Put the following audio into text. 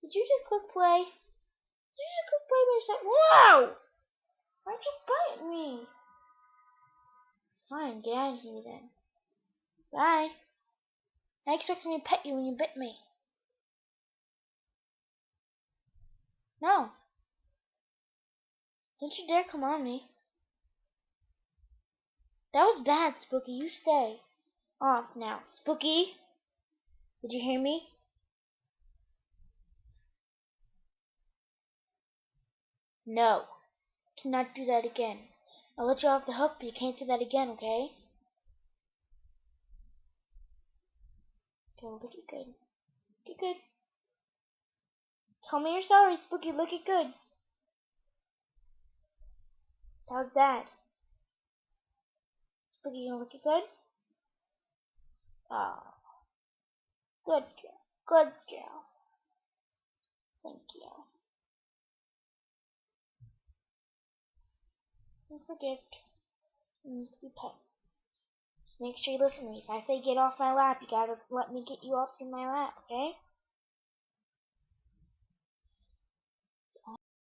Did you just click play? Did you just click play by yourself? Whoa! Why'd you bite me? Fine, get out of here then. Bye. I expected me to pet you when you bit me. No. Don't you dare come on me. That was bad, Spooky. You stay. Off now. Spooky? Did you hear me? No. Cannot do that again. I'll let you off the hook, but you can't do that again, okay? Okay, look it good. Look it good. Tell me you're sorry, Spooky. Look it good. That was bad. Spooky, you gonna look it good? Oh. Good girl. Good girl. Thank you. Don't forget to be pet. Just make sure you listen to me. If I say get off my lap, you gotta let me get you off in my lap, okay?